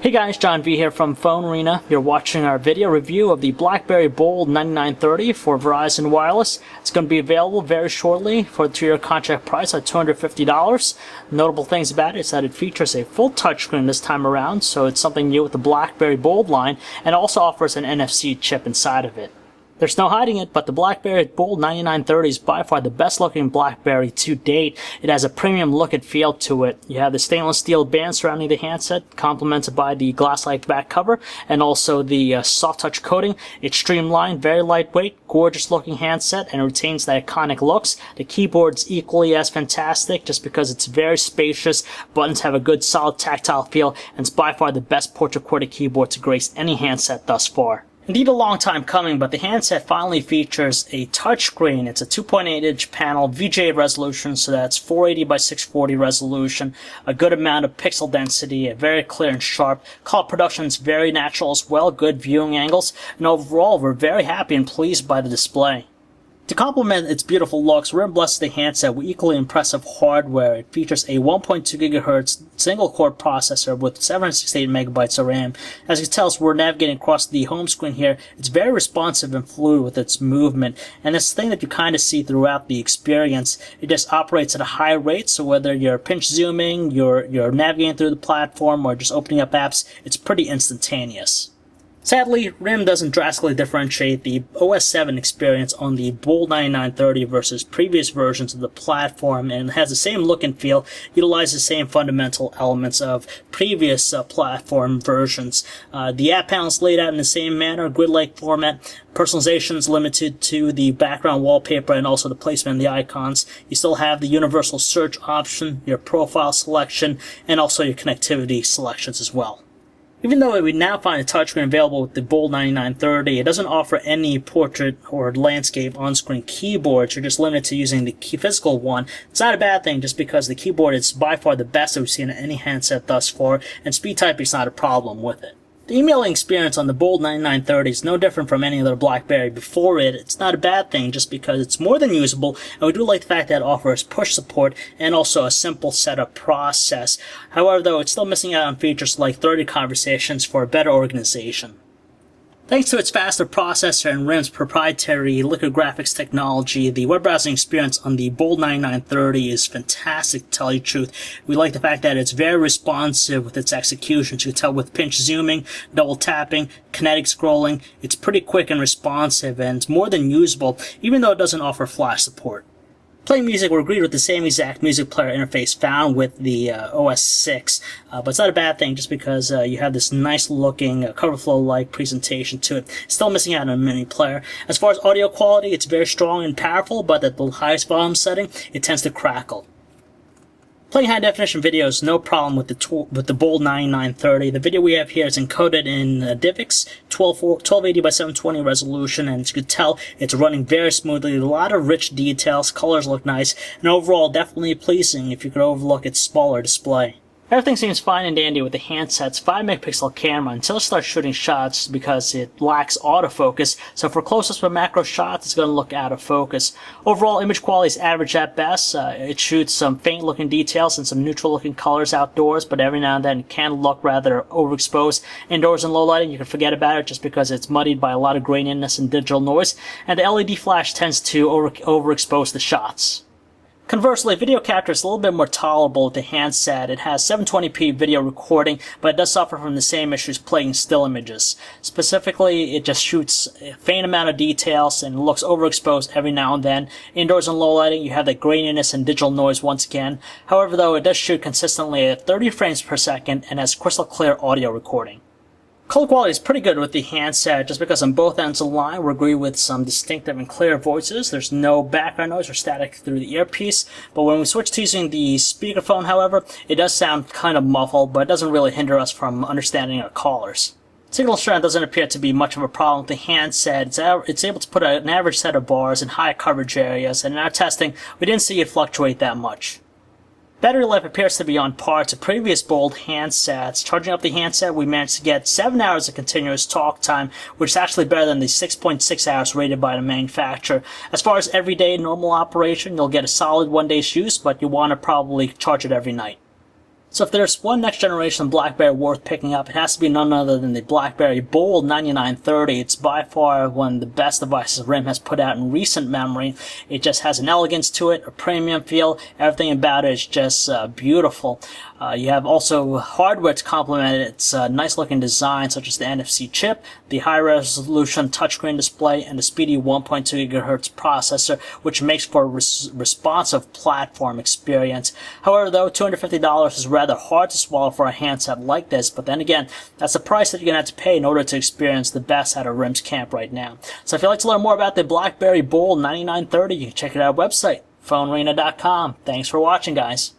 Hey guys, John V here from PhoneArena. You're watching our video review of the BlackBerry Bold 9930 for Verizon Wireless. It's going to be available very shortly for the 2-year contract price at $250. Notable things about it is that it features a full touchscreen this time around, so it's something new with the BlackBerry Bold line, and also offers an NFC chip inside of it. There's no hiding it, but the BlackBerry Bold 9930 is by far the best looking BlackBerry to date. It has a premium look and feel to it. You have the stainless steel band surrounding the handset, complemented by the glass-like back cover, and also the soft touch coating. It's streamlined, very lightweight, gorgeous looking handset, and retains the iconic looks. The keyboard's equally as fantastic, just because it's very spacious, buttons have a good solid tactile feel, and it's by far the best portrait QWERTY keyboard to grace any handset thus far. Indeed a long time coming, but the handset finally features a touchscreen. It's a 2.8-inch panel, VGA resolution, so that's 480 by 640 resolution, a good amount of pixel density, very clear and sharp. Color production is very natural as well, good viewing angles, and overall we're very happy and pleased by the display. To complement its beautiful looks, RIM blesses the handset with equally impressive hardware. It features a 1.2 GHz single-core processor with 768 MB of RAM. As you can tell, as we're navigating across the home screen here, it's very responsive and fluid with its movement. And this thing that you kind of see throughout the experience, it just operates at a high rate, so whether you're pinch zooming, you're navigating through the platform, or just opening up apps, it's pretty instantaneous. Sadly, RIM doesn't drastically differentiate the OS 7 experience on the Bold 9930 versus previous versions of the platform, and has the same look and feel, utilizes the same fundamental elements of previous platform versions. The app panel is laid out in the same manner, grid-like format. Personalization is limited to the background wallpaper and also the placement of the icons. You still have the universal search option, your profile selection, and also your connectivity selections as well. Even though we now find a touchscreen available with the Bold 9930, it doesn't offer any portrait or landscape on-screen keyboards. You're just limited to using the physical one. It's not a bad thing, just because the keyboard is by far the best that we've seen in any handset thus far, and speed typing is not a problem with it. The emailing experience on the Bold 9930 is no different from any other BlackBerry before it. It's not a bad thing, just because it's more than usable, and we do like the fact that it offers push support and also a simple setup process. However, though, it's still missing out on features like 30 conversations for better organization. Thanks to its faster processor and RIM's proprietary liquid graphics technology, the web browsing experience on the Bold 9930 is fantastic, to tell you the truth. We like the fact that it's very responsive with its execution. You can tell with pinch zooming, double tapping, kinetic scrolling, it's pretty quick and responsive, and it's more than usable, even though it doesn't offer flash support. Playing music, we're greeted with the same exact music player interface found with the OS 6, but it's not a bad thing, just because you have this nice looking cover flow-like presentation to it. Still missing out on a mini player. As far as audio quality, it's very strong and powerful, but at the highest volume setting, it tends to crackle. Playing high-definition video is no problem with the Bold 9930. The video we have here is encoded in DivX, 1280 by 720 resolution, and as you can tell, it's running very smoothly. A lot of rich details, colors look nice, and overall definitely pleasing if you could overlook its smaller display. Everything seems fine and dandy with the handset's 5-megapixel camera until it starts shooting shots, because it lacks autofocus, so for close-ups with macro shots, it's going to look out of focus. Overall, image quality is average at best. It shoots some faint-looking details and some neutral-looking colors outdoors, but every now and then it can look rather overexposed. Indoors in low lighting, you can forget about it, just because it's muddied by a lot of graininess and digital noise, and the LED flash tends to overexpose the shots. Conversely, video capture is a little bit more tolerable with the handset. It has 720p video recording, but it does suffer from the same issues playing still images. Specifically, it just shoots a faint amount of details and looks overexposed every now and then. Indoors in low lighting, you have that graininess and digital noise once again. However, though, it does shoot consistently at 30 frames per second and has crystal clear audio recording. Color quality is pretty good with the handset, just because on both ends of the line we agree with some distinctive and clear voices. There's no background noise or static through the earpiece, but when we switch to using the speakerphone, however, it does sound kind of muffled, but it doesn't really hinder us from understanding our callers. Signal strength doesn't appear to be much of a problem with the handset. It's able to put an average set of bars in high coverage areas, and in our testing, we didn't see it fluctuate that much. Battery life appears to be on par to previous Bold handsets. Charging up the handset, we managed to get 7 hours of continuous talk time, which is actually better than the 6.6 hours rated by the manufacturer. As far as everyday normal operation, you'll get a solid 1 day's use, but you want to probably charge it every night. So if there's one next generation BlackBerry worth picking up, it has to be none other than the BlackBerry Bold 9930. It's by far one of the best devices RIM has put out in recent memory. It just has an elegance to it, a premium feel. Everything about it is just beautiful. You have also hardware to complement its nice looking design, such as the NFC chip, the high resolution touchscreen display, and the speedy 1.2 GHz processor, which makes for a responsive platform experience. However, though, $250 is rather hard to swallow for a handset like this, but then again, that's the price that you're going to have to pay in order to experience the best out of RIM's camp right now. So if you'd like to learn more about the BlackBerry Bold 9930, you can check it out at our website, PhoneArena.com. Thanks for watching, guys.